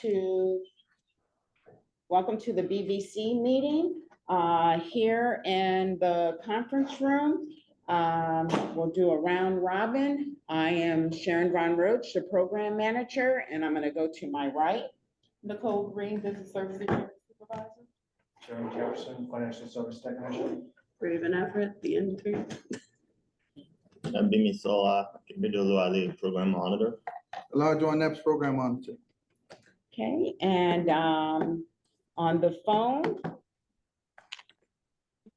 to the BVC meeting here in the conference room. We'll do a round robin. I am Sharon Von Roach, the program manager, and I'm going to go to my right. Nicole Green, Business Services Supervisor. Sharon Jefferson, Financial Service Technician. Raven Everett, the intern. I'm Bimi Sola, Individual Ali Program Monitor. Elijah Joan Program Monitor. Okay, and on the phone.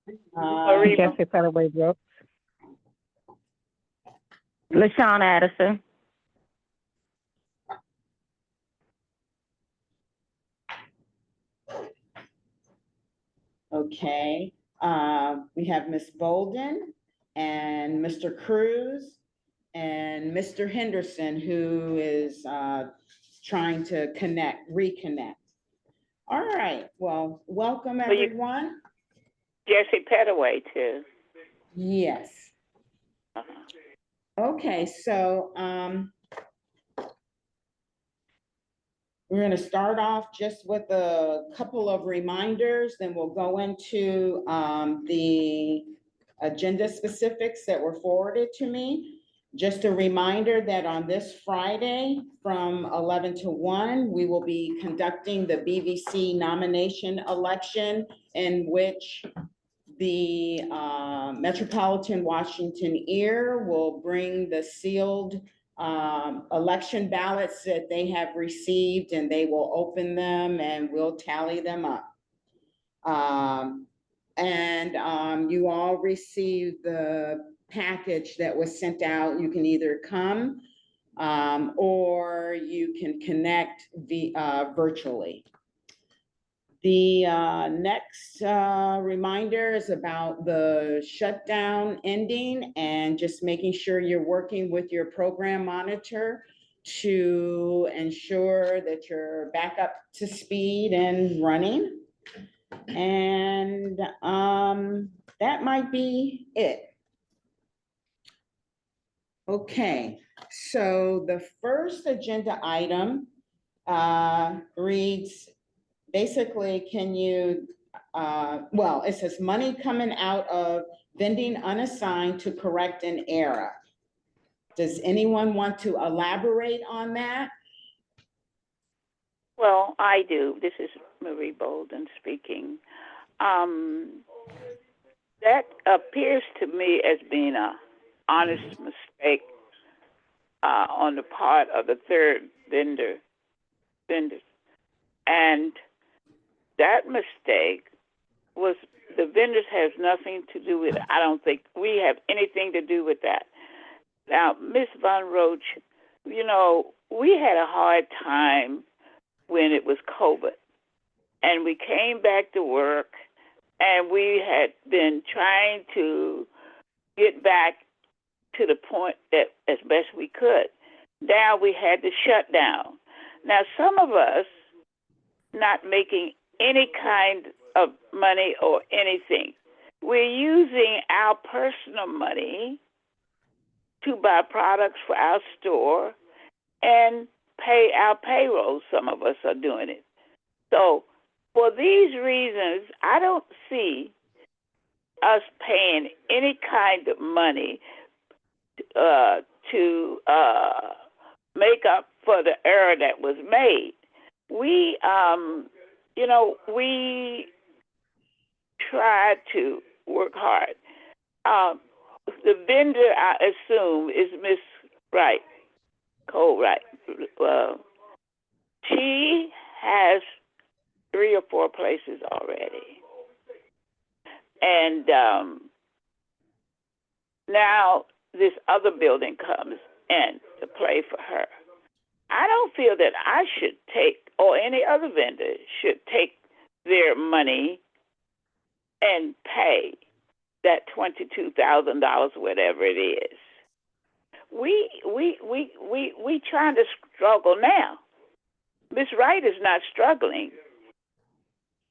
Jesse Pettaway Brooks. LaShawn Addison. Okay, we have Ms. Bolden and Mr. Cruz and Mr. Henderson, who is trying to reconnect. All right, well, welcome everyone. Jesse Pettaway too. Yes. Okay, so we're going to start off just with a couple of reminders, then we'll go into the agenda specifics that were forwarded to me. Just a reminder that on this Friday from 11 to 1, we will be conducting the BVC nomination election, in which the Metropolitan Washington EAR will bring the sealed election ballots that they have received, and they will open them and we'll tally them up. You all received the package that was sent out. You can either come or you can connect virtually. The next reminder is about the shutdown ending and just making sure you're working with your program monitor to ensure that you're back up to speed and running. And that might be it. Okay, so the first agenda item reads, basically, can you, well, it says money coming out of vending unassigned to correct an error. Does anyone want to elaborate on that? Well, I do. This is Marie Bolden speaking. That appears to me as being an honest mistake on the part of the third vendor. And that mistake was, the vendors has nothing to do with it. I don't think we have anything to do with that. Now, Ms. Von Roach, you know, we had a hard time when it was COVID, and we came back to work, and we had been trying to get back to the point that as best we could. Now we had to shut down. Now, some of us not making any kind of money or anything. We're using our personal money to buy products for our store and pay our payroll. Some of us are doing it. So for these reasons, I don't see us paying any kind of money to make up for the error that was made. We, you know, we tried to work hard. The vendor, I assume, is Miss Wright, Cole Wright. She has 3 or 4 places already. And now this other building comes in to play for her. I don't feel that I should take, or any other vendor should take their money and pay that $22,000, whatever it is. We trying to struggle now. Miss Wright is not struggling,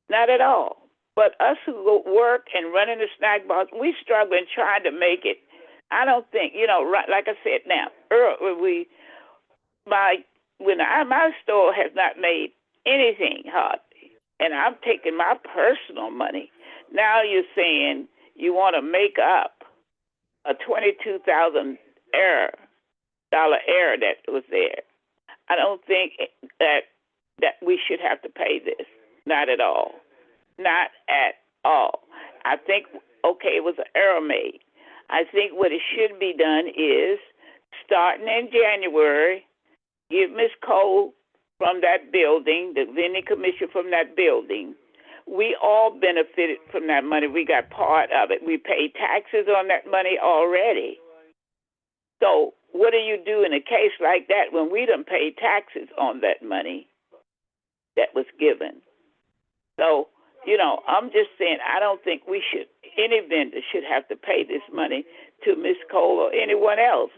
not at all. But us who go work and run in the snack bars, we struggling trying to make it. I don't think, you know, like I said now, my store has not made anything hardly. And I'm taking my personal money. Now you're saying you want to make up a $22,000 error that was there. I don't think that we should have to pay this. Not at all. Not at all. I think, okay, it was an error made. I think what it should be done is, starting in January, give Ms. Cole from that building, the vending commission from that building. We all benefited from that money. We got part of it. We paid taxes on that money already. So what do you do in a case like that when we done paid taxes on that money that was given? So, I'm just saying, I don't think any vendor should have to pay this money to Ms. Cole or anyone else.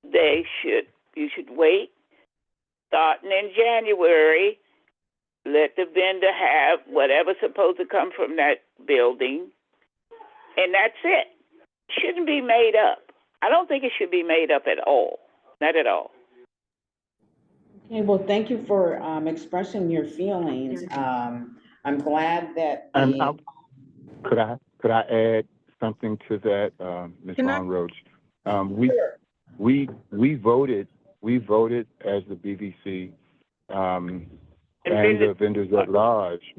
You should wait, starting in January, let the vendor have whatever's supposed to come from that building, and that's it. It shouldn't be made up. I don't think it should be made up at all. Not at all. Okay, well, thank you for expressing your feelings. I'm glad that Could I add something to that, Ms. Von Roach? We voted as the BVC and the vendors at large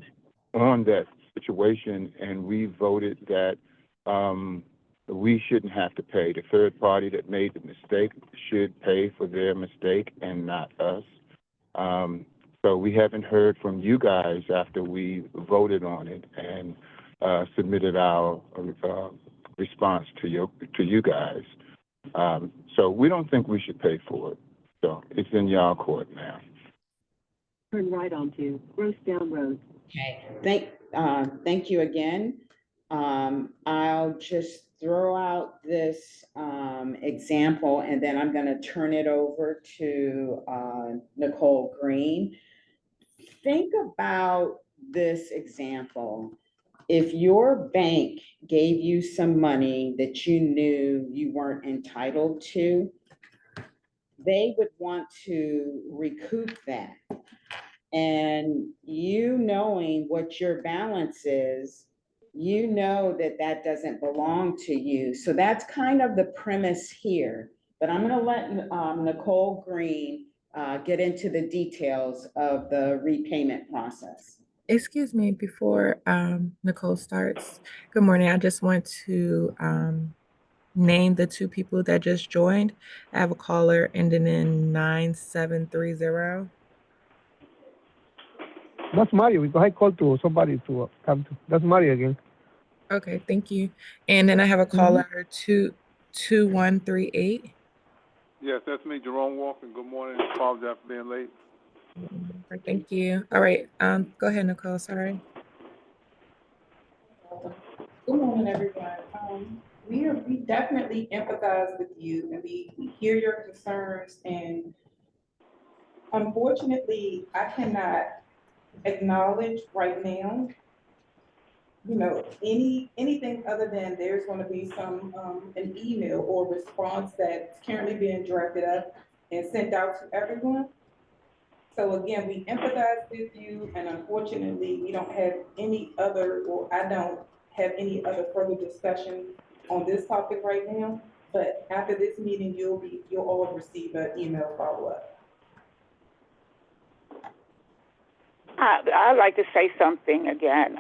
on that situation, and we voted that we shouldn't have to pay. The third party that made the mistake should pay for their mistake and not us. So we haven't heard from you guys after we voted on it and submitted our response to you guys. So we don't think we should pay for it. So it's in y'all court now. Turn right onto Rosedown Road. Okay, thank you again. I'll just throw out this example, and then I'm going to turn it over to Nicole Green. Think about this example. If your bank gave you some money that you knew you weren't entitled to, they would want to recoup that. And you knowing what your balance is, you know that doesn't belong to you. So that's kind of the premise here. But I'm going to let Nicole Green get into the details of the repayment process. Excuse me, before Nicole starts. Good morning. I just want to name the two people that just joined. I have a caller ending in 9730. That's Mario. I called to somebody to come to. That's Mario again. Okay, thank you. And then I have a caller 2138. Yes, that's me, Jerome Walker. Good morning. Apologize for being late. Thank you. All right, go ahead, Nicole. Sorry. Good morning, everyone. We definitely empathize with you, and we hear your concerns, and unfortunately, I cannot acknowledge right now, anything other than there's going to be some an email or response that's currently being drafted up and sent out to everyone. So again, we empathize with you, and unfortunately, we don't have any other, or I don't have any other further discussion on this topic right now. But after this meeting, you'll all receive an email follow-up. I'd like to say something again.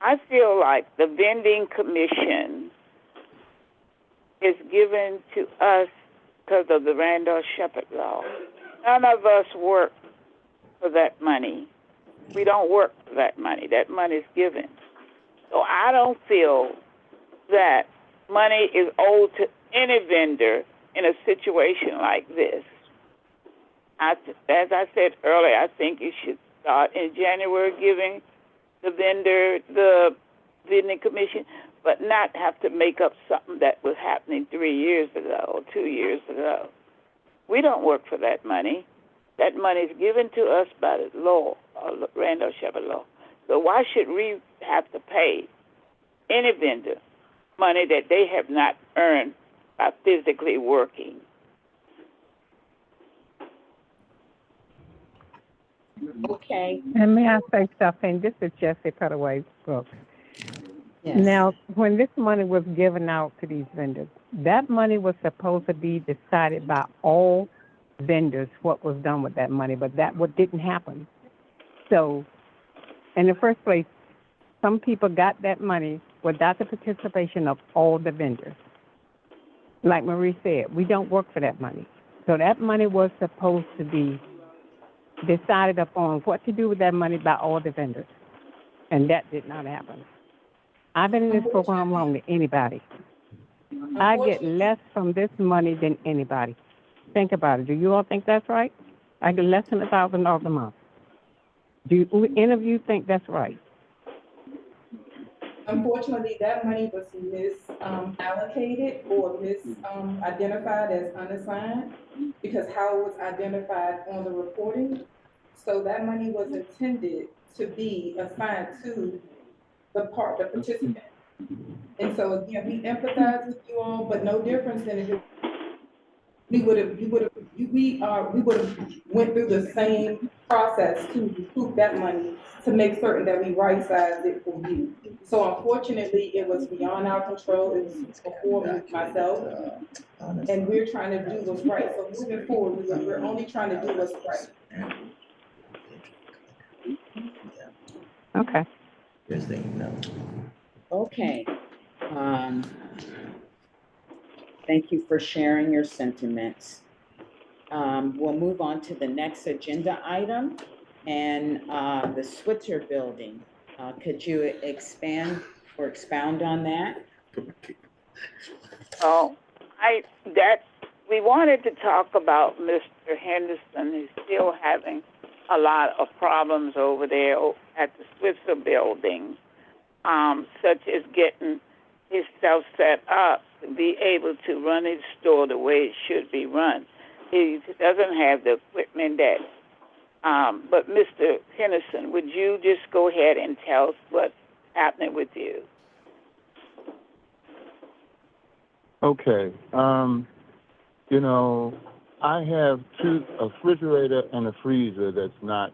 I feel like the vending commission is given to us because of the Randolph-Shepard law. None of us work for that money. We don't work for that money. That money is given. So I don't feel that money is owed to any vendor in a situation like this. As I said earlier, I think you should start in January giving the vendor the vending commission, but not have to make up something that was happening 3 years ago or 2 years ago. We don't work for that money. That money is given to us by the law, Randolph-Shepard law. So why should we have to pay any vendor money that they have not earned by physically working? Okay, And may I say something? This is Jessie Cutaway Brooks. yes. Now, when this money was given out to these vendors, that money was supposed to be decided by all vendors what was done with that money, but that what didn't happen. So, in the first place, some people got that money without the participation of all the vendors. Like Marie said, we don't work for that money. So that money was supposed to be decided upon what to do with that money by all the vendors. And that did not happen. I've been in this program longer than anybody. I get less from this money than anybody. Think about it. Do you all think that's right? I get less than $1,000 a month. Do any of you think that's right? Unfortunately, that money was misallocated or misidentified as unassigned because how it was identified on the reporting. So that money was intended to be assigned to the participant. And so again, we empathize with you all, but no difference than if we would have went through the same process to recoup that money to make certain that we right-sized it for you. So unfortunately, it was beyond our control. It was before myself, and we're trying to do what's right. So moving forward, we're only trying to do what's right. Okay. Okay. Thank you for sharing your sentiments. We'll move on to the next agenda item and the Switzer building. Could you expand or expound on that? Oh, we wanted to talk about Mr. Henderson. He's still having a lot of problems over there at the Switzer building, such as getting himself set up to be able to run his store the way it should be run. He doesn't have the equipment that, but Mr. Henderson, would you just go ahead and tell us what's happening with you? Okay. You know, I have a refrigerator and a freezer that's not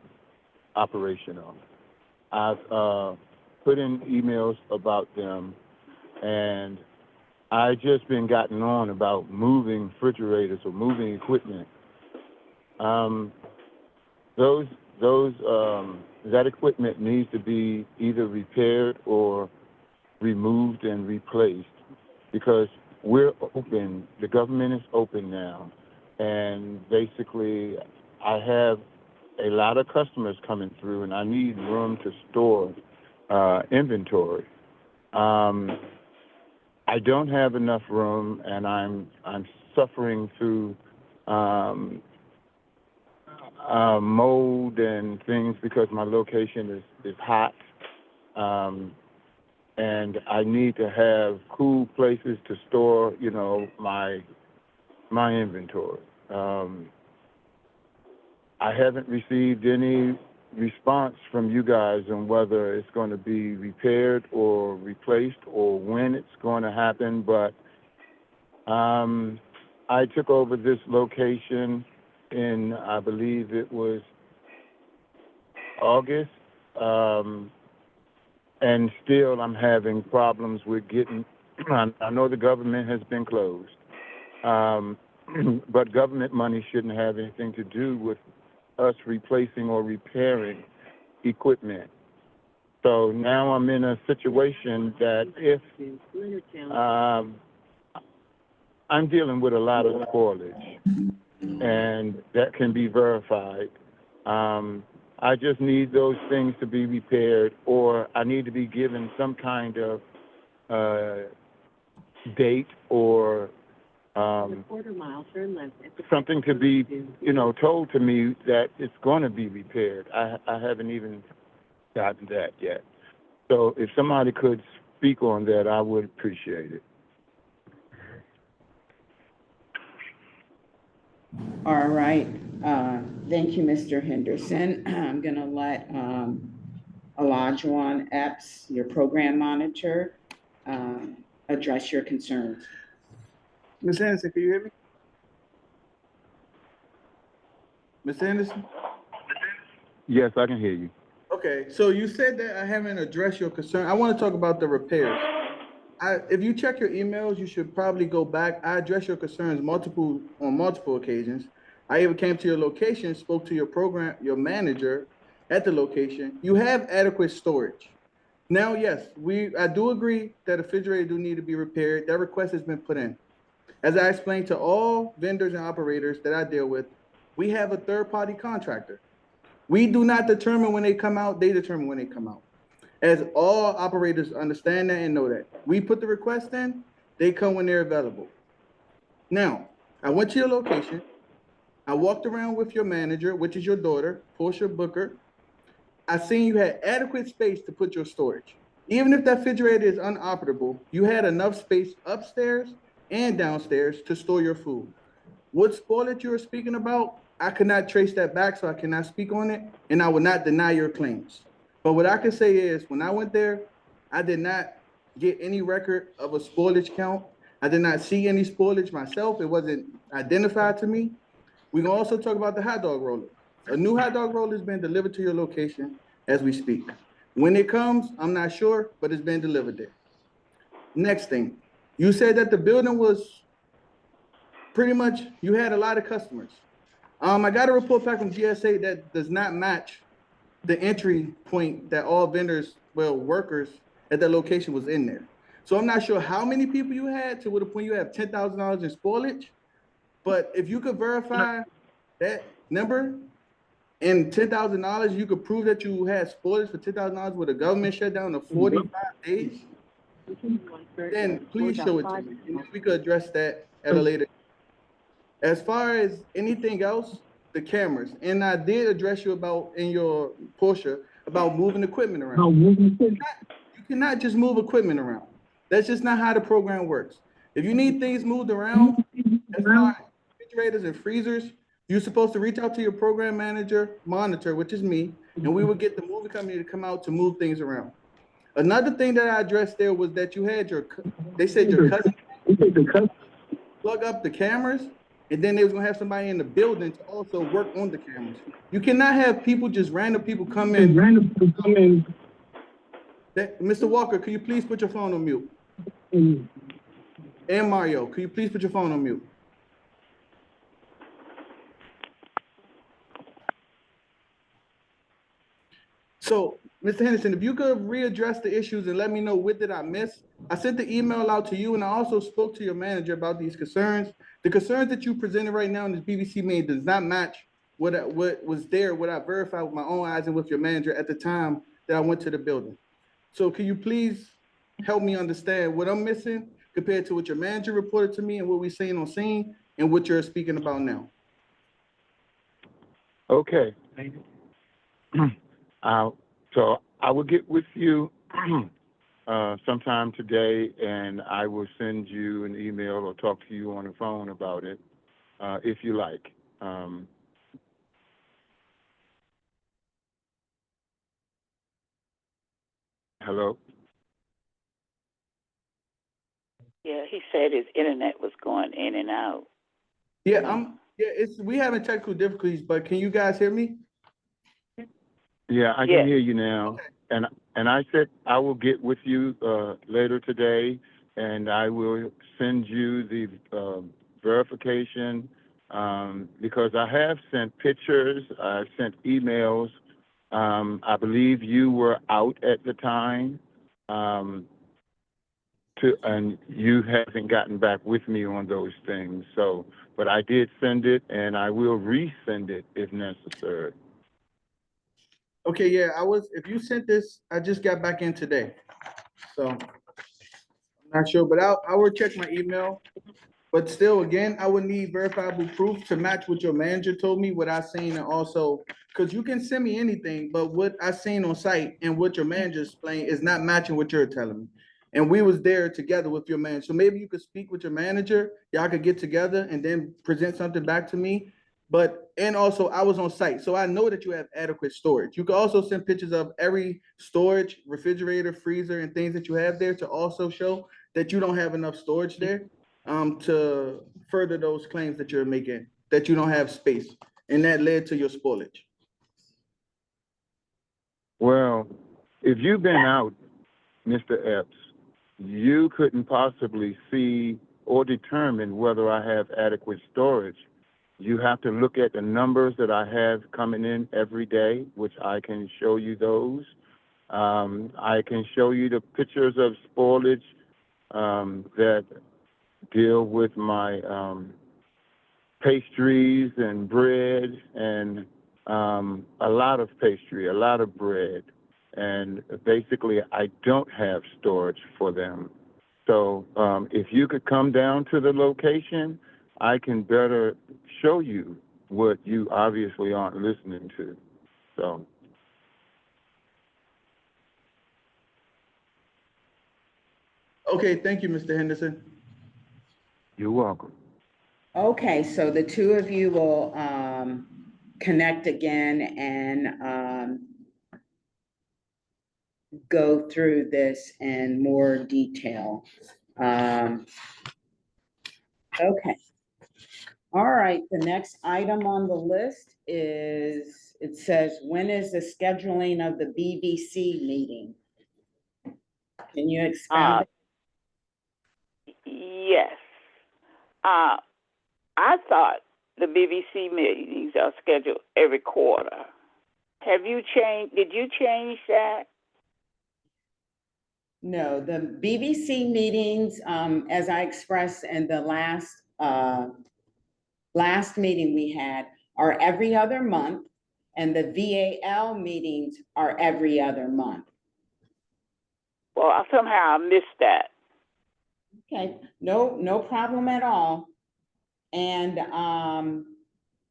operational. I've put in emails about them, and I just been gotten on about moving refrigerators or moving equipment. That equipment needs to be either repaired or removed and replaced because we're open. The government is open now, and basically, I have a lot of customers coming through, and I need room to store inventory. I don't have enough room, and I'm suffering through mold and things because my location is hot, and I need to have cool places to store, you know, my inventory. I haven't received any response from you guys on whether it's going to be repaired or replaced or when it's going to happen, but I took over this location in, I believe it was August, and still I'm having problems with getting, I know the government has been closed, but government money shouldn't have anything to do with us replacing or repairing equipment. So now I'm in a situation that if I'm dealing with a lot of spoilage, and that can be verified. I just need those things to be repaired, or I need to be given some kind of date or something to be, you know, told to me that it's going to be repaired. I haven't even gotten that yet. So if somebody could speak on that, I would appreciate it. All right. Thank you, Mr. Henderson. I'm going to let Olajuwon Epps, your program monitor, address your concerns. Ms. Anderson, can you hear me? Ms. Anderson? Yes, I can hear you. Okay, so you said that I haven't addressed your concern. I want to talk about the repairs. If you check your emails, you should probably go back. I addressed your concerns on multiple occasions. I even came to your location, spoke to your manager at the location. You have adequate storage. Now, yes, I do agree that a refrigerator do need to be repaired. That request has been put in. As I explained to all vendors and operators that I deal with, we have a third-party contractor. We do not determine when they come out, they determine when they come out. As all operators understand that and know that. We put the request in, they come when they're available. Now, I went to your location. I walked around with your manager, which is your daughter, Portia Booker. I seen you had adequate space to put your storage. Even if that refrigerator is unoperable, you had enough space upstairs and downstairs to store your food. What spoilage you were speaking about, I could not trace that back, so I cannot speak on it, and I will not deny your claims. But what I can say is, when I went there, I did not get any record of a spoilage count. I did not see any spoilage myself. It wasn't identified to me. We can also talk about the hot dog roller. A new hot dog roller has been delivered to your location as we speak. When it comes, I'm not sure, but it's been delivered there. Next thing, you said that the building was pretty much, you had a lot of customers. I got a report back from GSA that does not match the entry point that all vendors, well, workers at that location was in there. So I'm not sure how many people you had to the point you have $10,000 in spoilage, but if you could verify that number and $10,000, you could prove that you had spoilage for $10,000 with a government shutdown of 45 days, then please show it to me. And we could address that at a later. As far as anything else, the cameras, and I did address you about in your Porsche about moving equipment around. You cannot just move equipment around. That's just not how the program works. If you need things moved around, as far as refrigerators and freezers, you're supposed to reach out to your program manager, monitor, which is me, and we would get the moving company to come out to move things around. Another thing that I addressed there was that you had they said your cousin plug up the cameras, and then they was gonna have somebody in the building to also work on the cameras. You cannot have people, just random people come in. Mr. Walker, could you please put your phone on mute? And Mario, could you please put your phone on mute? So, Mr. Henderson, if you could readdress the issues and let me know what did I miss. I sent the email out to you, and I also spoke to your manager about these concerns. The concerns that you presented right now in this BVC meeting does not match what was there, what I verified with my own eyes and with your manager at the time that I went to the building. So can you please help me understand what I'm missing compared to what your manager reported to me and what we're seeing on scene and what you're speaking about now? Okay. So I will get with you sometime today, and I will send you an email or talk to you on the phone about it, if you like. Hello? Yeah, he said his internet was going in and out. Yeah, we having technical difficulties, but can you guys hear me? Yeah, I can hear you now. Okay. And I said I will get with you later today, and I will send you the verification because I have sent pictures, I've sent emails. I believe you were out at the time, and you haven't gotten back with me on those things. So, but I did send it, and I will resend it if necessary. Okay, yeah, if you sent this, I just got back in today. So I'm not sure, but I will check my email. But still, again, I would need verifiable proof to match what your manager told me, what I seen, and also, because you can send me anything, but what I seen on site and what your manager explained is not matching what you're telling me. And we was there together with your manager. So maybe you could speak with your manager, y'all could get together and then present something back to me. And also I was on site, so I know that you have adequate storage. You can also send pictures of every storage, refrigerator, freezer, and things that you have there to also show that you don't have enough storage there. To further those claims that you're making, that you don't have space, and that led to your spoilage. Well, if you've been out, Mr. Epps, you couldn't possibly see or determine whether I have adequate storage. You have to look at the numbers that I have coming in every day, which I can show you those. I can show you the pictures of spoilage that deal with my pastries and bread and a lot of pastry, a lot of bread. And basically, I don't have storage for them. So if you could come down to the location, I can better show you what you obviously aren't listening to. So. Okay, thank you, Mr. Henderson. You're welcome. Okay, so the two of you will connect again and go through this in more detail. Okay. All right, the next item on the list is, it says, when is the scheduling of the BVC meeting? Can you expound? Yes. I thought the BVC meetings are scheduled every quarter. Have you changed, did you change that? No, the BVC meetings, as I expressed in the last meeting we had, are every other month, and the VAL meetings are every other month. Well, somehow I missed that. Okay, no problem at all. And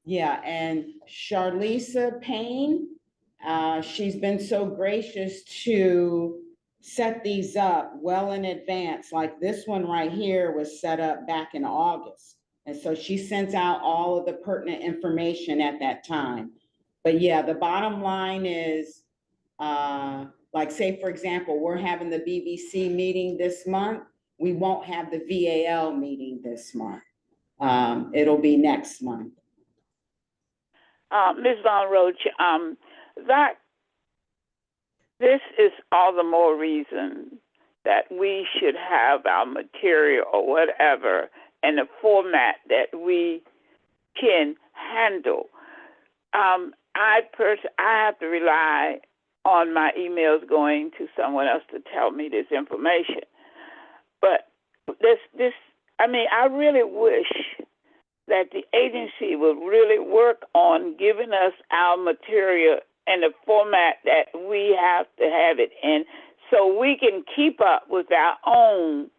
yeah, and Charlisa Payne, she's been so gracious to set these up well in advance. Like this one right here was set up back in August. And so she sends out all of the pertinent information at that time. But yeah, the bottom line is, like say, for example, we're having the BVC meeting this month. We won't have the VAL meeting this month. It'll be next month. Ms. Von Roach, this is all the more reason that we should have our material or whatever in a format that we can handle. I have to rely on my emails going to someone else to tell me this information. But I really wish that the agency would really work on giving us our material in the format that we have to have it in, so we can keep up with our own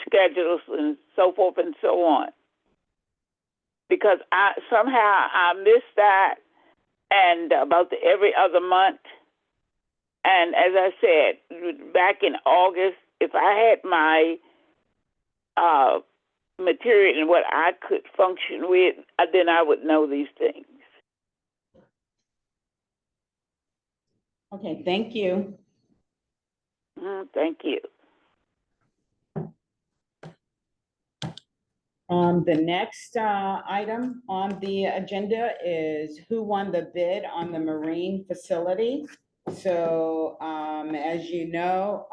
schedules and so forth and so on. Because I missed that, and about the every other month. And as I said, back in August, if I had my material and what I could function with, then I would know these things. Okay, thank you. Thank you. The next item on the agenda is who won the bid on the marine facility. So as you know,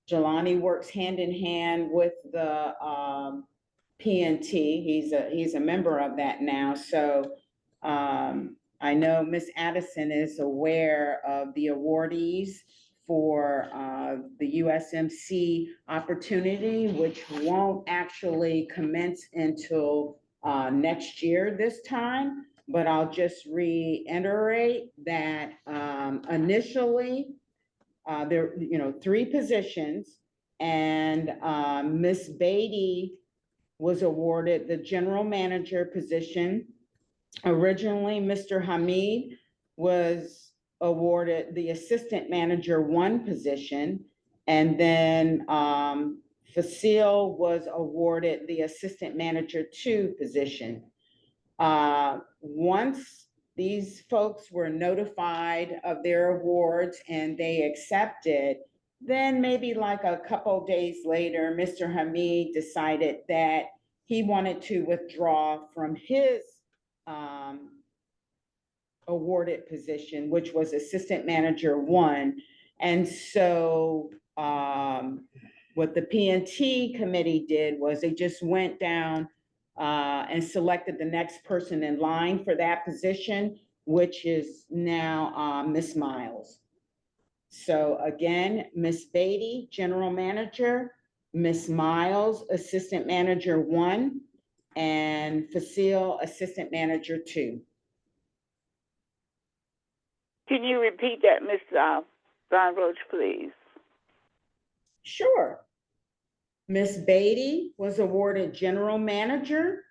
Jelani works hand in hand with the PNT. He's a member of that now. So I know Ms. Addison is aware of the awardees for the USMC opportunity, which won't actually commence until next year this time. But I'll just reiterate that initially there are 3 positions, and Ms. Beatty was awarded the general manager position. Originally, Mr. Hamid was awarded the assistant manager 1 position, and then Facile was awarded the assistant manager 2 position. Once these folks were notified of their awards and they accepted, then maybe like a couple days later, Mr. Hamid decided that he wanted to withdraw from his awarded position, which was Assistant Manager 1. And so what the P&T committee did was they just went down and selected the next person in line for that position, which is now Ms. Miles. So again, Ms. Beatty, General Manager, Ms. Miles, Assistant Manager 1, and Facile, Assistant Manager 2. Can you repeat that, Ms. Von Roach, please? Sure. Ms. Beatty was awarded General Manager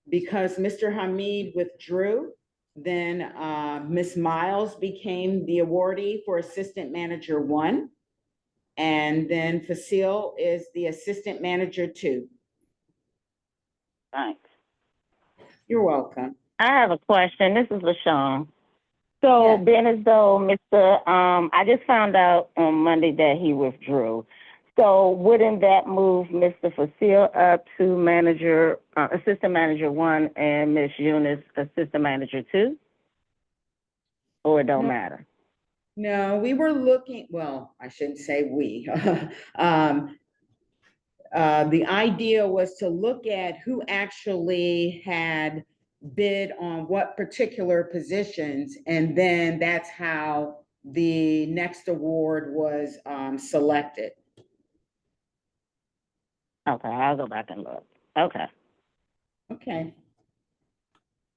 because Mr. Hamid withdrew. Then Ms. Miles became the awardee for Assistant Manager 1. And then Facile is the Assistant Manager 2. Thanks. You're welcome. I have a question. This is LaShawn. So, Yes. being as though Mr. I just found out on Monday that he withdrew. So, wouldn't that move Mr. Facile up to manager, assistant manager 1, and Ms. Eunice assistant manager 2? Or it don't No. matter? No, we were looking, well, I shouldn't say we. The idea was to look at who actually had bid on what particular positions, and then that's how the next award was selected. Okay, I'll go back and look. Okay. Okay.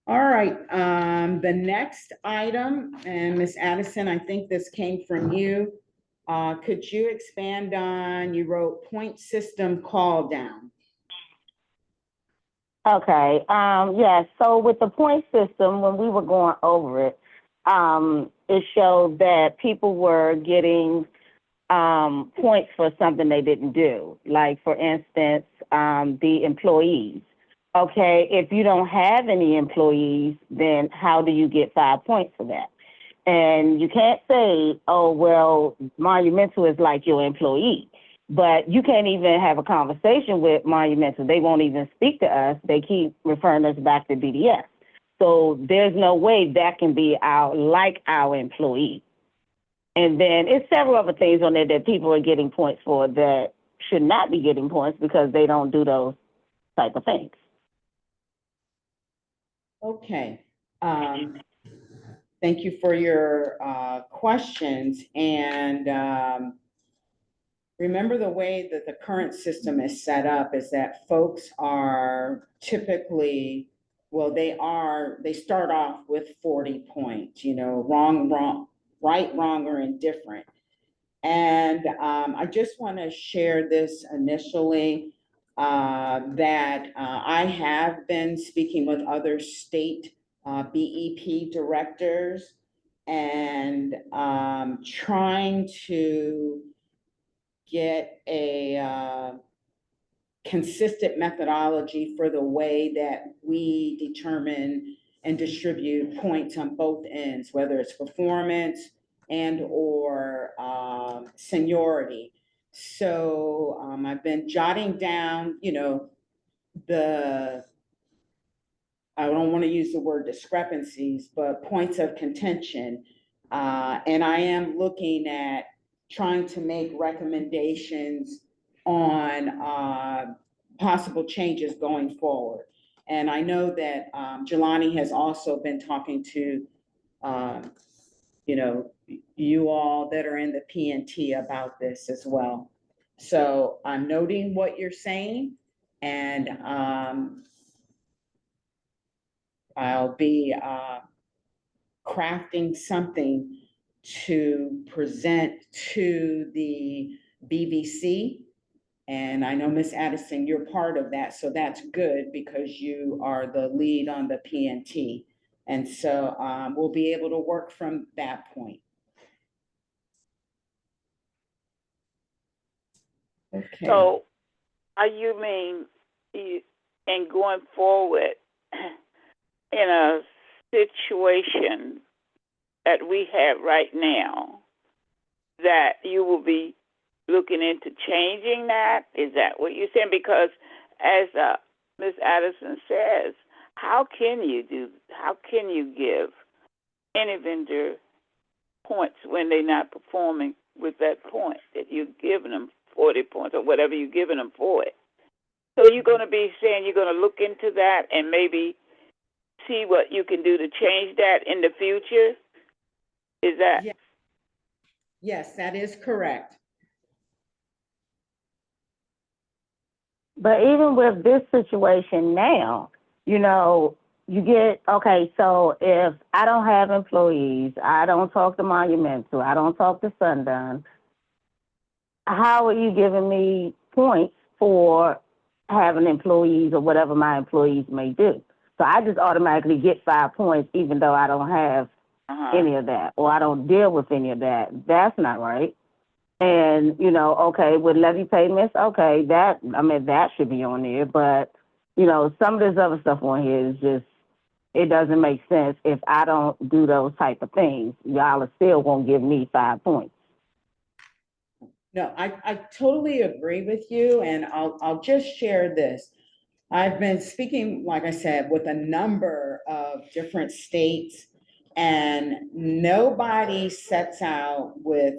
All right, the next item, and Ms. Addison, I think this came from you. Could you expand on, you wrote point system call down. Okay, yes, so with the point system, when we were going over it, it showed that people were getting points for something they didn't do. Like, for instance, the employees. Okay, if you don't have any employees, then how do you get 5 points for that? And you can't say, oh, well, Monumental is like your employee. But you can't even have a conversation with Monumental. They won't even speak to us. They keep referring us back to BDS. So there's no way that can be our employee. And then it's several other things on there that people are getting points for that should not be getting points because they don't do those type of things. Okay. Thank you for your questions. And remember, the way that the current system is set up is that folks are typically, well, they start off with 40 points, you know, right, wrong, or indifferent. And I just want to share this initially, that I have been speaking with other state BEP directors and trying to get a consistent methodology for the way that we determine and distribute points on both ends, whether it's performance and or seniority. So I've been jotting down, you know, I don't want to use the word discrepancies, but points of contention. And I am looking at trying to make recommendations on possible changes going forward. And I know that Jelani has also been talking to, you know, you all that are in the P&T about this as well. So I'm noting what you're saying, and I'll be crafting something to present to the BVC. And I know, Ms. Addison, you're part of that, so that's good because you are the lead on the P&T. And so we'll be able to work from that point. Okay. So, are you mean, in going forward, in a situation that we have right now, that you will be looking into changing that? Is that what you're saying? Because as Ms. Addison says, how can you give any vendor points when they're not performing with that point that you're giving them 40 points or whatever you're giving them for it? So you're going to be saying you're going to look into that and maybe see what you can do to change that in the future? Is that? Yes, that is correct. But even with this situation now, you know, you get, okay, so if I don't have employees, I don't talk to Monumental, I don't talk to Sundown, how are you giving me points for having employees or whatever my employees may do? So I just automatically get 5 points even though I don't have any of that or I don't deal with any of that. That's not right. And, you know, okay, with levy payments, okay, that should be on there. But, you know, some of this other stuff on here is just, it doesn't make sense. If I don't do those type of things, y'all still won't give me 5 points. No, I totally agree with you, and I'll just share this. I've been speaking, like I said, with a number of different states, and nobody sets out with,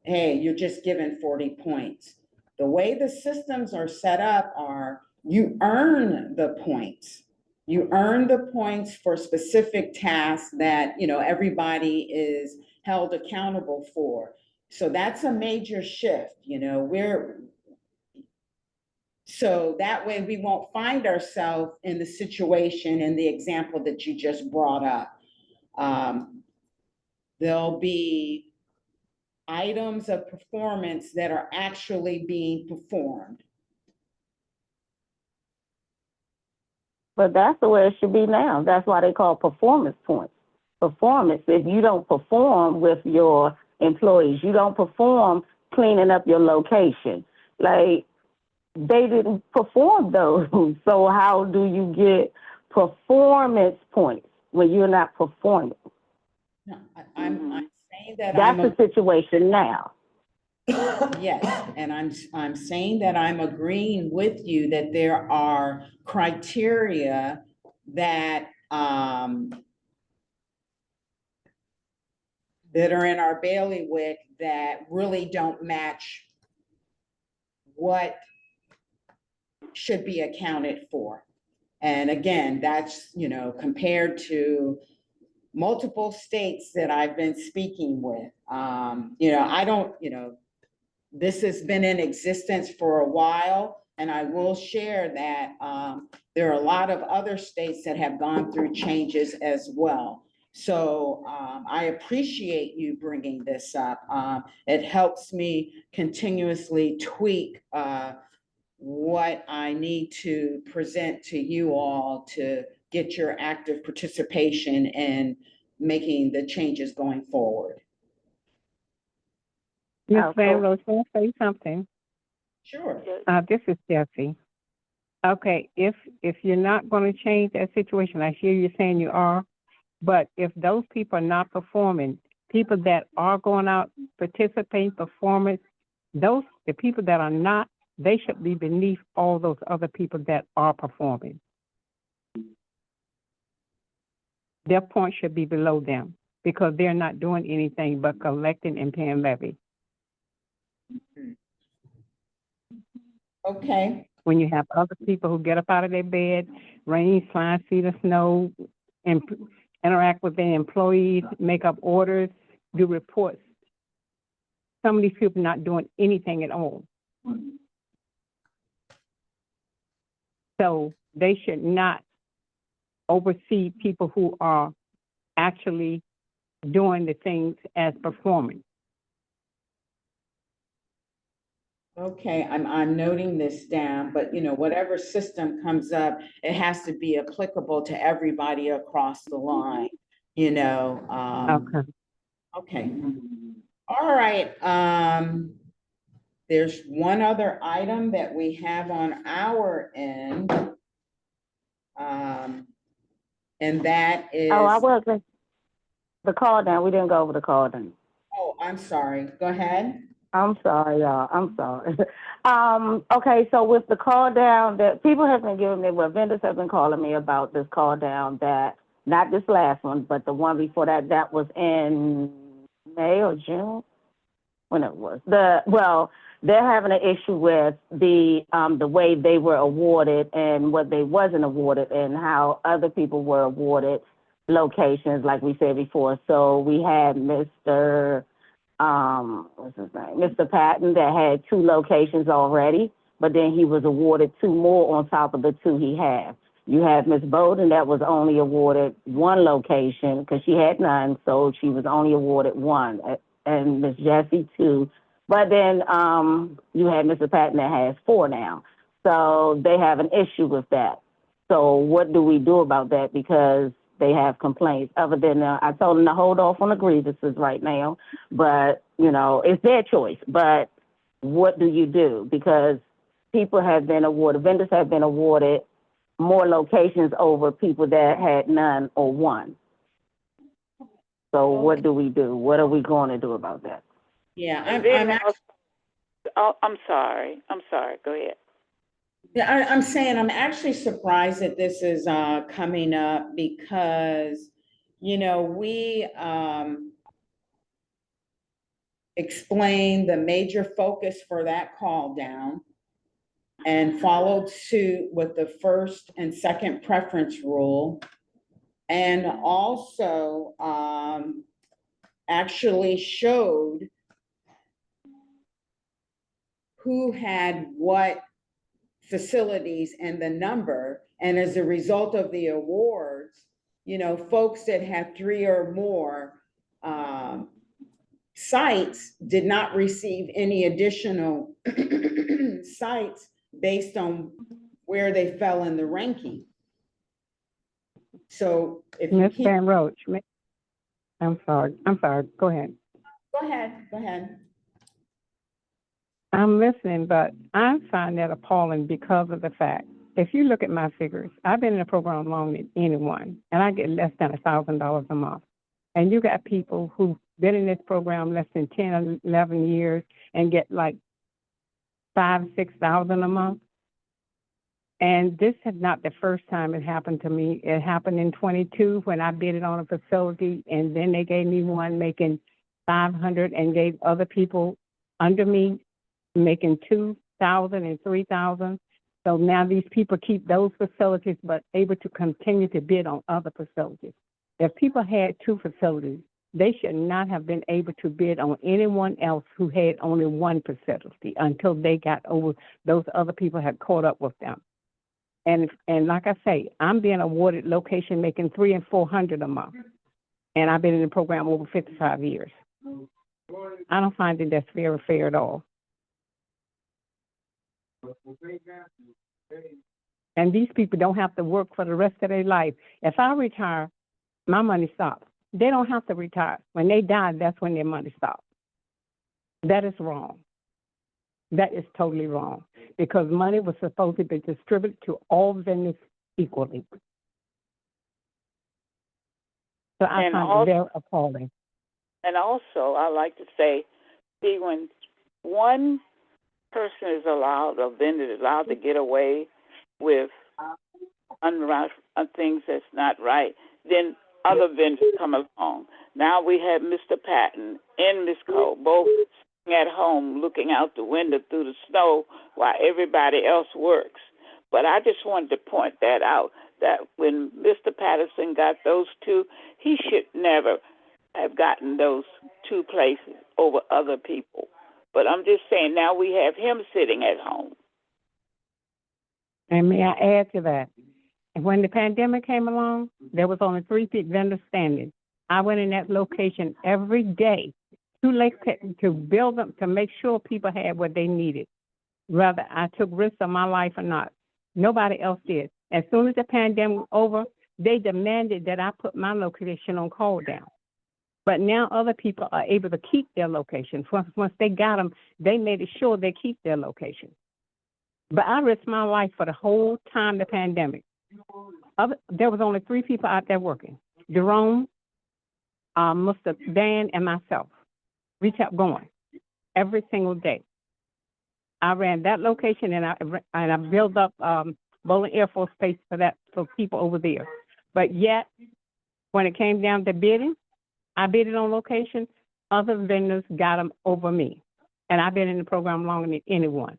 hey, you're just given 40 points. The way the systems are set up are you earn the points. You earn the points for specific tasks that, you know, everybody is held accountable for. So that's a major shift, you know, so that way we won't find ourselves in the situation in the example that you just brought up. There'll be items of performance that are actually being performed. But that's the way it should be now. That's why they call performance points. Performance, if you don't perform with your employees, you don't perform cleaning up your location. Like, they didn't perform those. So how do you get performance points when you're not performing? No, I'm saying that That's the situation now. Yes, and I'm saying that I'm agreeing with you that there are criteria that that are in our bailiwick that really don't match what should be accounted for. And again, that's, you know, compared to multiple states that I've been speaking with. You know, I don't, you know, this has been in existence for a while, and I will share that there are a lot of other states that have gone through changes as well. So I appreciate you bringing this up. It helps me continuously tweak what I need to present to you all to get your active participation in making the changes going forward. Ms. Van Rose, can I say something? Sure. This is Jesse. Okay, if you're not going to change that situation, I hear you saying you are, but if those people are not performing, people that are going out, participating, performing, the people that are not, they should be beneath all those other people that are performing. Their point should be below them because they're not doing anything but collecting and paying levy. Okay. When you have other people who get up out of their bed, rain, slime, feet of snow, and interact with their employees, make up orders, do reports. Some of these people are not doing anything at all. So they should not oversee people who are actually doing the things as performing. Okay, I'm noting this down, but you know, whatever system comes up, it has to be applicable to everybody across the line, you know. Okay. Okay. All right. There's one other item that we have on our end. And that is. Oh, I wasn't. The call down. We didn't go over the call down. Oh, I'm sorry. Go ahead. I'm sorry, y'all. I'm sorry. Okay, so with the call down that people have been giving me, well, vendors have been calling me about this call down that, not this last one, but the one before that, that was in May or June, when it was. They're having an issue with the way they were awarded and what they wasn't awarded and how other people were awarded locations, like we said before. So we had Mr. What's his name? Mr. Patton that had 2 locations already, but then he was awarded 2 more on top of the 2 he had. You had Miss Bowden that was only awarded 1 location because she had none, so she was only awarded 1, and Miss Jessie 2. But then you had Mr. Patton that has 4 now. So they have an issue with that. So what do we do about that? Because they have complaints. Other than I told them to hold off on the grievances right now, but it's their choice. But what do you do? Because people have been awarded, vendors have been awarded more locations over people that had none or 1. So what do we do? What are we going to do about that? Yeah, I'm sorry. Go ahead. Yeah, I'm saying I'm actually surprised that this is coming up because, we explained the major focus for that call down and followed suit with the first and second preference rule, and also actually showed who had what facilities and the number. And as a result of the awards, folks that had 3 or more sites did not receive any additional sites based on where they fell in the ranking. So if you Ms. Van Roach, I'm sorry, go ahead. Go ahead. I'm listening, but I find that appalling because of the fact, if you look at my figures, I've been in the program longer than anyone, and I get less than $1,000 a month. And you got people who've been in this program less than 10 or 11 years and get like $5,000, $6,000 a month. And this is not the first time it happened to me. It happened in 22 when I bid it on a facility, and then they gave me one making $500 and gave other people under me making $2,000 and $3,000. So now these people keep those facilities, but able to continue to bid on other facilities. If people had 2 facilities, they should not have been able to bid on anyone else who had only 1 facility until they got over, those other people had caught up with them. And like I say, I'm being awarded location making $300 and $400 a month. And I've been in the program over 55 years. I don't find that that's very fair at all. And these people don't have to work for the rest of their life. If I retire, my money stops. They don't have to retire. When they die, that's when their money stops. That is wrong. That is totally wrong, because money was supposed to be distributed to all vendors equally. So I find it very appalling. And also, I like to say, see, when one person is allowed, a vendor is allowed to get away with things that's not right, then other vendors come along. Now we have Mr. Patton and Ms. Cole both sitting at home looking out the window through the snow while everybody else works. But I just wanted to point that out, that when Mr. Patterson got those 2, he should never have gotten those 2 places over other people. But I'm just saying, now we have him sitting at home. And may I add to that? When the pandemic came along, there was only 3 vendors standing. I went in that location every day to build them, to make sure people had what they needed, whether I took risks on my life or not. Nobody else did. As soon as the pandemic was over, they demanded that I put my location on call down. But now other people are able to keep their locations. Once they got them, they made sure they keep their location. But I risked my life for the whole time the pandemic. There was only 3 people out there working: Jerome, Mr. Dan, and myself. We kept going. every single day. I ran that location and I built up, Bowling Air Force Base for people over there. But yet, when it came down to bidding, I bid it on location, other vendors got them over me. And I've been in the program longer than anyone.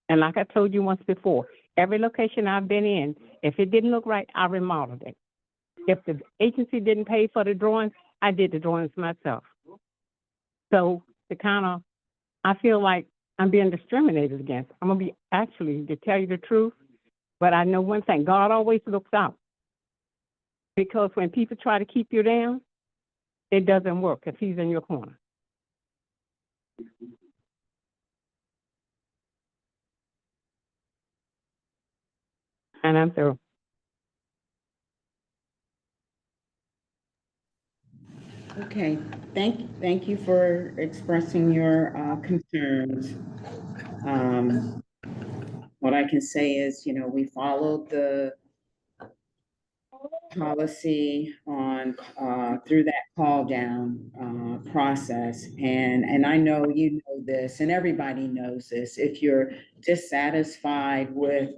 And like I told you once before, every location I've been in, if it didn't look right, I remodeled it. If the agency didn't pay for the drawings, I did the drawings myself. So I feel like I'm being discriminated against. I'm gonna be to tell you the truth, but I know one thing, God always looks out. Because when people try to keep you down, it doesn't work if he's in your corner. And I'm through. Okay, thank you for expressing your concerns. What I can say is, we followed the policy on, through that call down, process. And I know you know this, and everybody knows this. If you're dissatisfied with,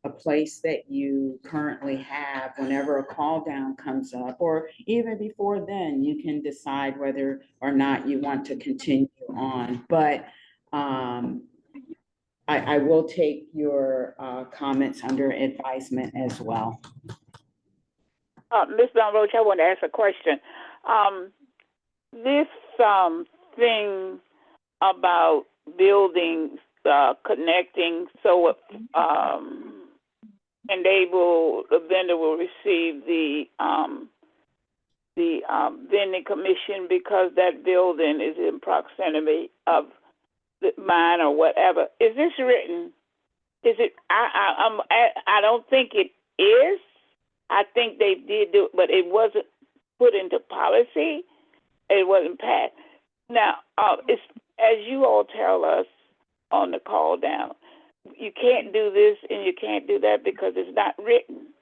a place that you currently have, whenever a call down comes up, or even before then, you can decide whether or not you want to continue on. But, I will take your, comments under advisement as well. Ms. Von Roach, I want to ask a question. This thing about buildings connecting, so enable the vendor will receive the vending commission because that building is in proximity of mine or whatever. Is this written? Is it? I don't think it is. I think they did do it, but it wasn't put into policy. It wasn't passed. Now, it's as you all tell us on the call down, you can't do this and you can't do that because it's not written.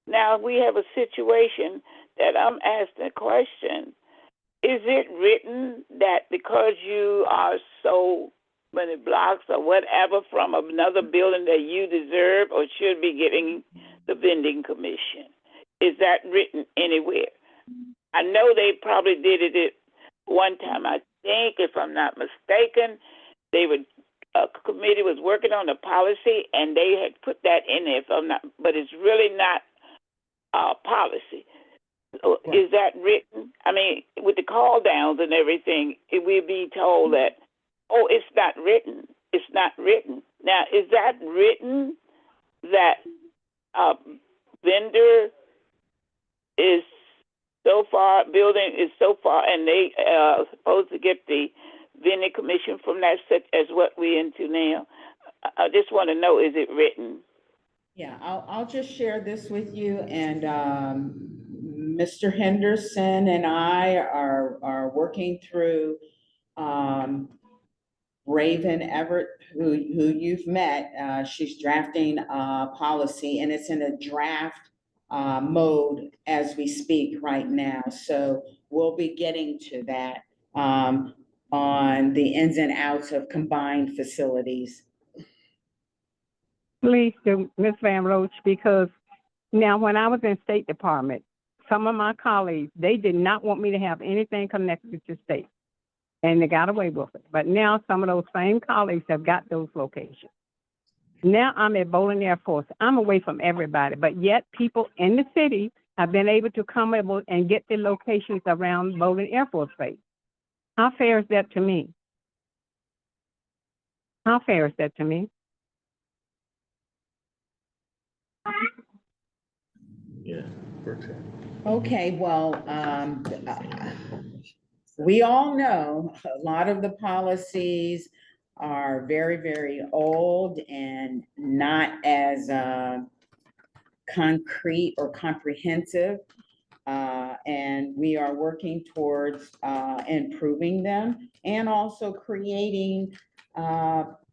Now we have a situation that I'm asking a question. Is it written that because you are so many blocks or whatever from another building that you deserve or should be getting the vending commission? Is that written anywhere? I know they probably did it at one time. I think, if I'm not mistaken, a committee was working on the policy and they had put that in there. But it's really not policy. So is that written? I mean, with the call downs and everything, we'd be told that, oh, it's not written. It's not written. Now, is that written that vendor is so far, building is so far, and they supposed to get the vending commission from that, such as what we're into now? I just want to know, is it written? Yeah, I'll just share this with you, and Mr. Henderson and I are working through Raven Everett, who you've met. She's drafting a policy, and it's in a draft mode as we speak right now. So we'll be getting to that on the ins and outs of combined facilities. Please do, Ms. Van Roach, because now when I was in State Department, some of my colleagues, they did not want me to have anything connected to state, and they got away with it. But now some of those same colleagues have got those locations. Now I'm at Bowling Air Force. I'm away from everybody, but yet people in the city have been able to come able and get the locations around Bowling Air Force Base. How fair is that to me? How fair is that to me? Yeah. Okay, well, we all know a lot of the policies are very, very old and not as concrete or comprehensive. And we are working towards improving them and also creating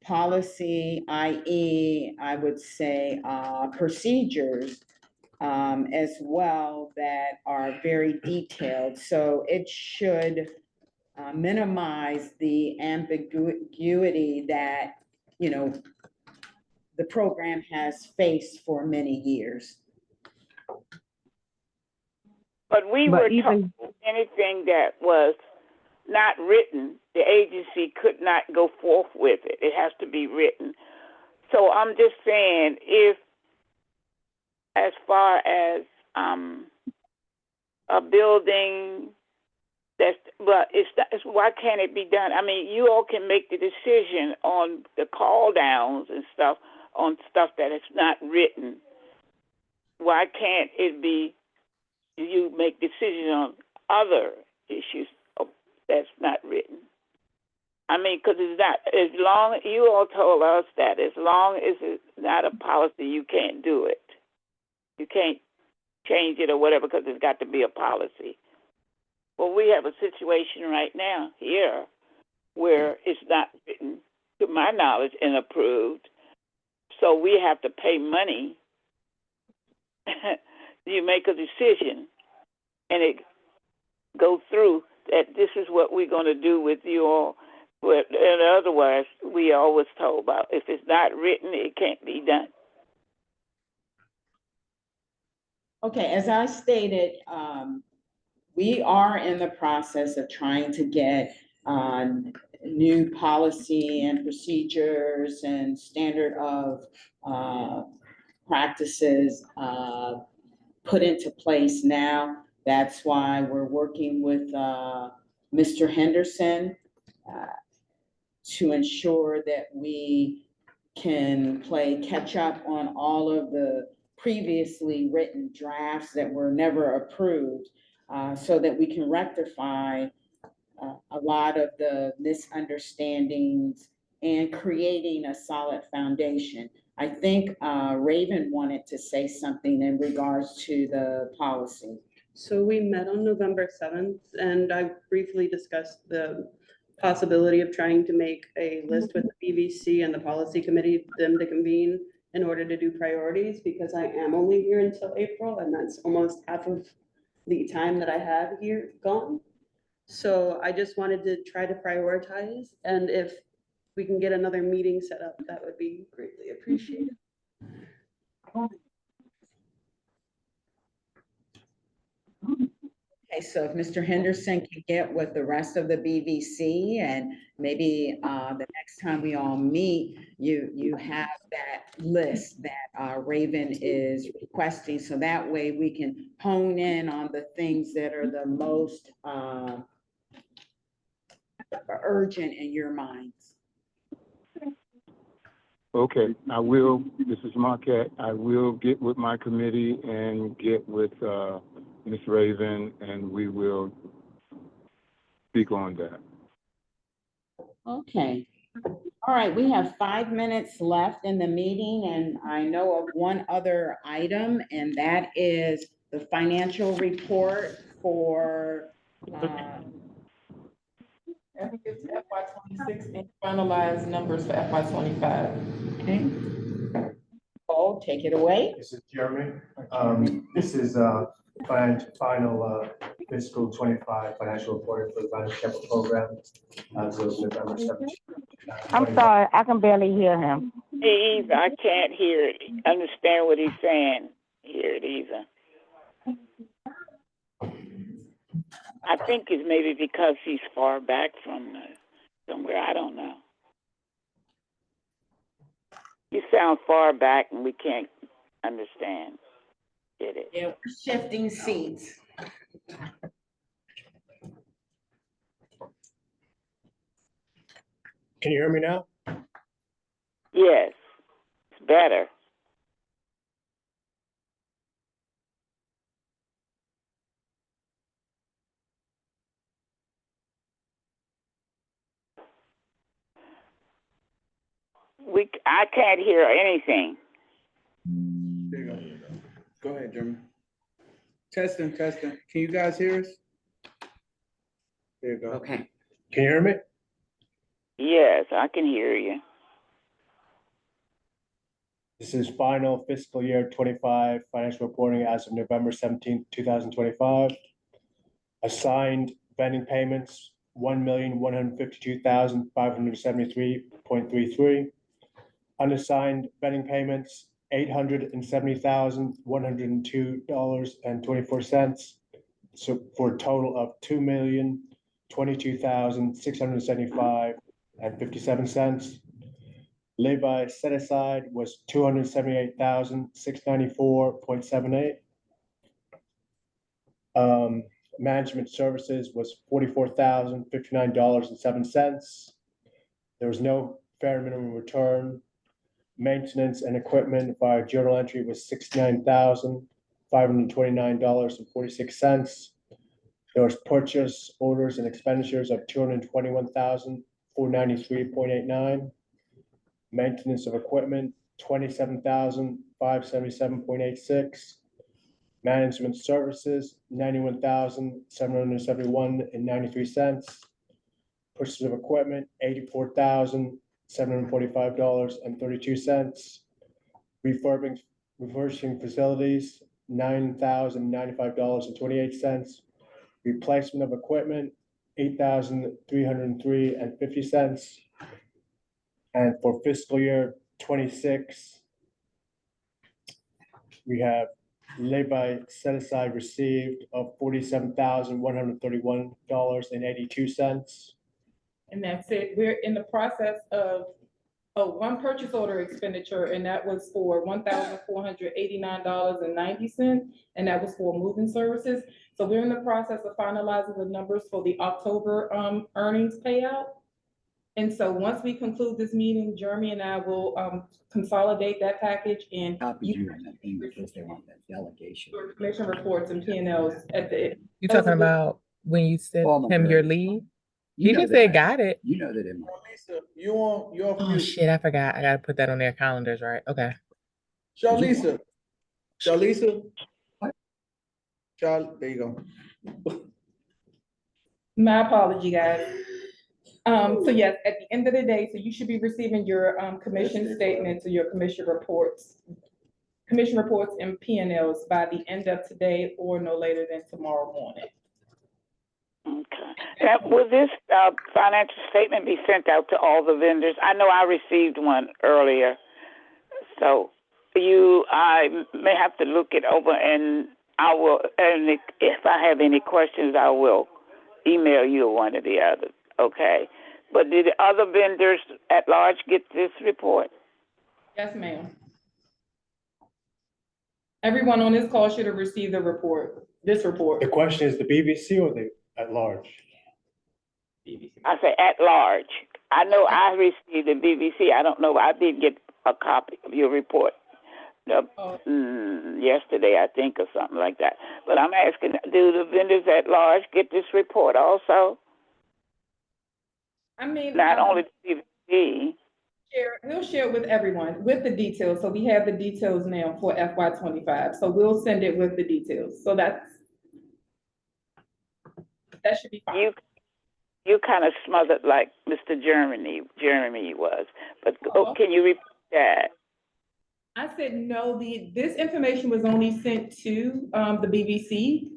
policy, i.e., I would say procedures as well that are very detailed. So it should minimize the ambiguity that, the program has faced for many years. But we But were even- told anything that was not written, the agency could not go forth with it. It has to be written. So I'm just saying, if as far as a building why can't it be done? I mean, you all can make the decision on the call downs and stuff on stuff that is not written. Why can't it be you make decisions on other issues that's not written? I mean, because it's not, as long, you all told us that as long as it's not a policy, you can't do it. You can't change it or whatever because it's got to be a policy. Well, we have a situation right now here where it's not written, to my knowledge, and approved. So we have to pay money. You make a decision, and it goes through that this is what we're going to do with you all. But and otherwise, we always told about if it's not written, it can't be done. Okay, as I stated, we are in the process of trying to get new policy and procedures and standard of practices put into place now. That's why we're working with Mr. Henderson to ensure that we can play catch up on all of the previously written drafts that were never approved, so that we can rectify a lot of the misunderstandings and creating a solid foundation. I think Raven wanted to say something in regards to the policy. So we met on November 7th, and I briefly discussed the possibility of trying to make a list with the BVC and the policy committee, them to convene in order to do priorities, because I am only here until April, and that's almost half of the time that I have here gone. So I just wanted to try to prioritize, and if we can get another meeting set up, that would be greatly appreciated. Okay, so if Mr. Henderson can get with the rest of the BVC, and maybe the next time we all meet, you have that list that Raven is requesting, so that way we can hone in on the things that are the most urgent in your minds. Okay, I will, this is Marquette, I will get with my committee and get with Ms. Raven, and we will speak on that. Okay. All right, we have 5 minutes left in the meeting, and I know of one other item, and that is the financial report for I think it's FY 26 and finalized numbers for FY 25. Okay. Paul, take it away. This is Jeremy. This is final fiscal 25 financial report for the Financial Capital Program as of November 17th. I'm sorry, I can barely hear him. Me either. I can't hear it. Understand what he's saying. Hear it either. I think it's maybe because he's far back from somewhere. I don't know. You sound far back and we can't understand. Get it? Yeah, we're shifting seats. Can you hear me now? Yes, it's better. I can't hear anything. There you go. Go ahead, Jeremy. Testing. Can you guys hear us? There you go. Okay. Can you hear me? Yes, I can hear you. This is final fiscal year 25 financial reporting as of November 17th, 2025. Assigned vending payments 1,152,573.33. Unassigned vending payments, $870,102.24. So for a total of $2,022,675.57. Lay-by set aside was $278,694.78. Management services was $44,059.07. There was no fair minimum return. Maintenance and equipment by journal entry was $69,529.46. There was purchase orders and expenditures of $221,493.89. Maintenance of equipment, $27,577.86. Management services, $91,771.93. Purchase of equipment, $84,745.32. Refurbishing facilities, $9,095.28. Replacement of equipment, $8,303.50. And for fiscal year 26, we have lay-by set aside received of $47,131.82. And that's it. We're in the process of, one purchase order expenditure, and that was for $1,489.90, and that was for moving services. So we're in the process of finalizing the numbers for the October earnings payout. And so once we conclude this meeting, Jeremy and I will consolidate that package and because they want that delegation. commission reports and P&Ls at the. You talking about when you sent him your lead? He know just that said I- got it. You know that in my. Lisa, you off Oh mute. shit, I forgot. I gotta put that on their calendars, right? Okay. Shalisa. There you go. My apology, guys. So yes, at the end of the day, so you should be receiving your commission statements or your commission reports and P&Ls by the end of today or no later than tomorrow morning. Okay. Now, will this financial statement be sent out to all the vendors? I know I received one earlier, so I may have to look it over, and I will. And if I have any questions, I will email you or one or the other. Okay. But did the other vendors at large get this report? Yes, ma'am. Everyone on this call should have received this report. The question is the BVC or the at large? I say at large. I know I received the BVC. I don't know. I did get a copy of your report yesterday, I think, or something like that. But I'm asking, do the vendors at large get this report also? I mean, not only the BVC. We'll share it with everyone with the details. So we have the details now for FY25. So we'll send it with the details. So that should be fine. You kind of smothered like Mr. Jeremy was, but can you repeat that? I said no. This information was only sent to the BVC,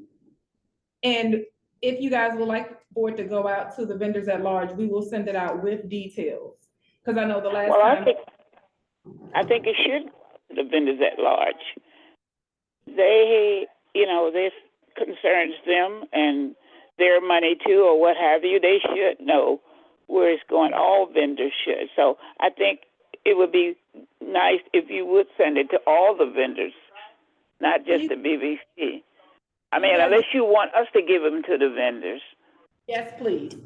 and if you guys would like for it to go out to the vendors at large, we will send it out with details. Because I know the last time. I think it should the vendors at large. They, this concerns them and their money too, or what have you. They should know where it's going. All vendors should. So I think it would be nice if you would send it to all the vendors, not just the BVC. I mean, unless you want us to give them to the vendors. Yes, please.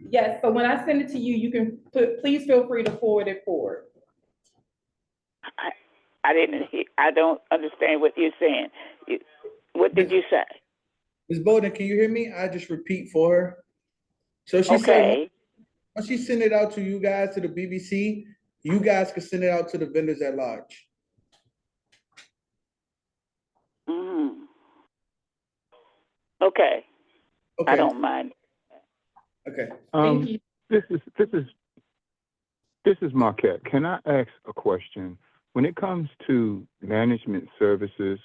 Yes, so when I send it to you, you can please feel free to forward it forward. I don't understand what you're saying. What did you say? Ms. Bowden, can you hear me? I just repeat for her. So she said, once she send it out to you guys, to the BVC, you guys can send it out to the vendors at large. Okay. I don't mind. Okay. This is Marquette. Can I ask a question? When it comes to management services,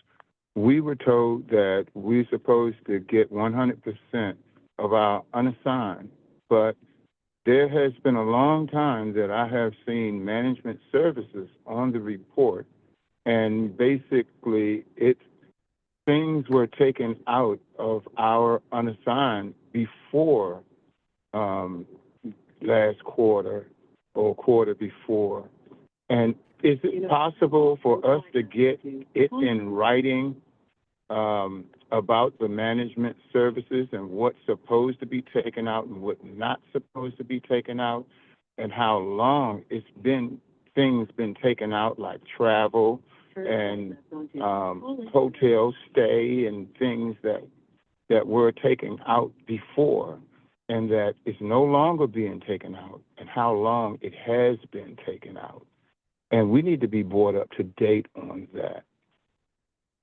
we were told that we're supposed to get 100% of our unassigned, but there has been a long time that I have seen management services on the report, and basically things were taken out of our unassigned before last quarter or quarter before. And is it possible for us to get it in writing about the management services and what's supposed to be taken out and what not supposed to be taken out, and how long it's been, things been taken out like travel and hotel stay and things that were taken out before and that is no longer being taken out, and how long it has been taken out. And we need to be brought up to date on that.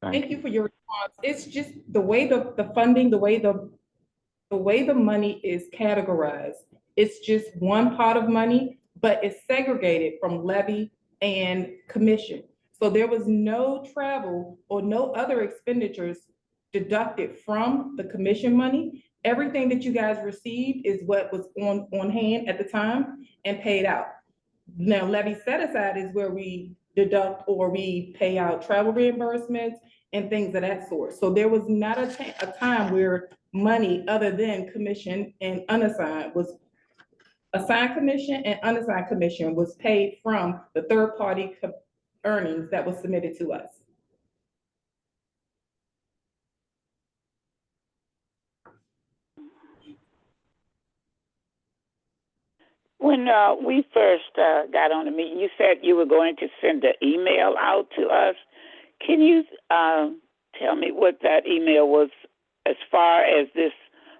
Thank you for your response. It's just the way the funding, the way the money is categorized. It's just one pot of money, but it's segregated from levy and commission. So there was no travel or no other expenditures deducted from the commission money. Everything that you guys received is what was on hand at the time and paid out. Now, levy set aside is where we deduct or we pay out travel reimbursements and things of that sort. So there was not a time where money other than commission and unassigned was assigned commission and unassigned commission was paid from the third party earnings that was submitted to us. When we first got on the meeting, you said you were going to send an email out to us. Can you tell me what that email was as far as this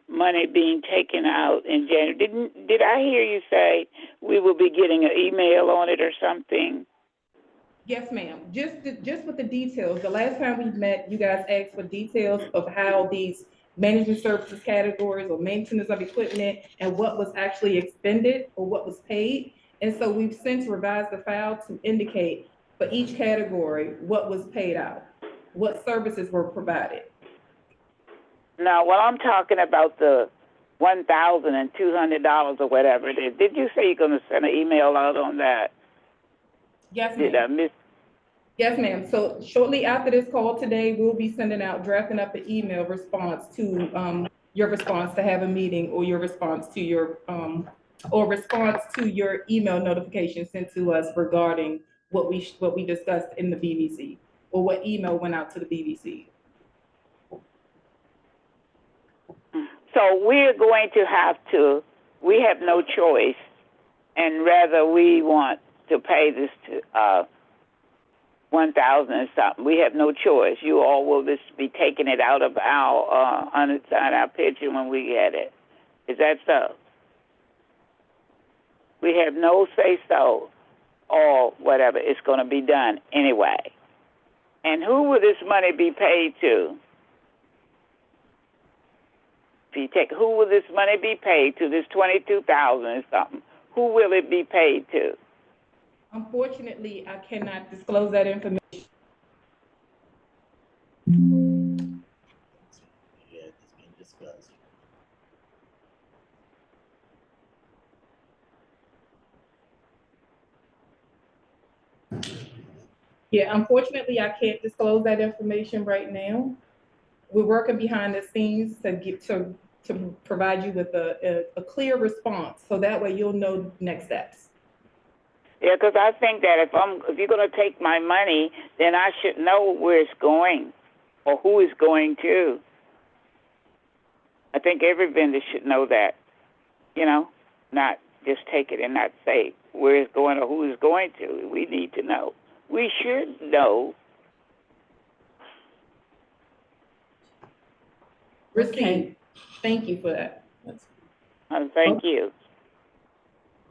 money being taken out in January? Did I hear you say we will be getting an email on it or something? Yes, ma'am. Just with the details. The last time we met, you guys asked for details of how these management services categories or maintenance of equipment and what was actually expended or what was paid. And so we've since revised the file to indicate for each category what was paid out, what services were provided. Now, when I'm talking about the $1,200 or whatever it is, did you say you're going to send an email out on that? Yes, Did I miss? Yes, ma'am. So shortly after this call today, we'll be sending out, drafting up an email response to your response to have a meeting, or your response to your email notification sent to us regarding what we discussed in the BVC, or what email went out to the BVC. So we're going to have to, we have no choice, and rather we want to pay this to $1,000 and something. We have no choice. You all will just be taking it out of our unassigned our pension when we get it. Is that so? We have no say so, or whatever. It's going to be done anyway. And who will this money be paid to? Who will this money be paid to? This $22,000 and something. Who will it be paid to? Unfortunately, I cannot disclose that information. Yeah, it's been discussed. Yeah, unfortunately, I can't disclose that information right now. We're working behind the scenes to provide you with a clear response, so that way you'll know next steps. Yeah, because I think that if you're going to take my money, then I should know where it's going or who it's going to. I think every vendor should know that, not just take it and not say where it's going or who it's going to. We need to know. We should know. Okay. Thank you for that. Thank you.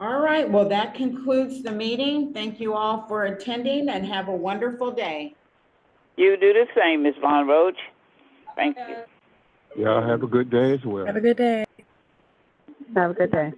All right, well, that concludes the meeting. Thank you all for attending and have a wonderful day. You do the same, Ms. Von Roach. Thank you. Y'all have a good day as well. Have a good day. Have a good day.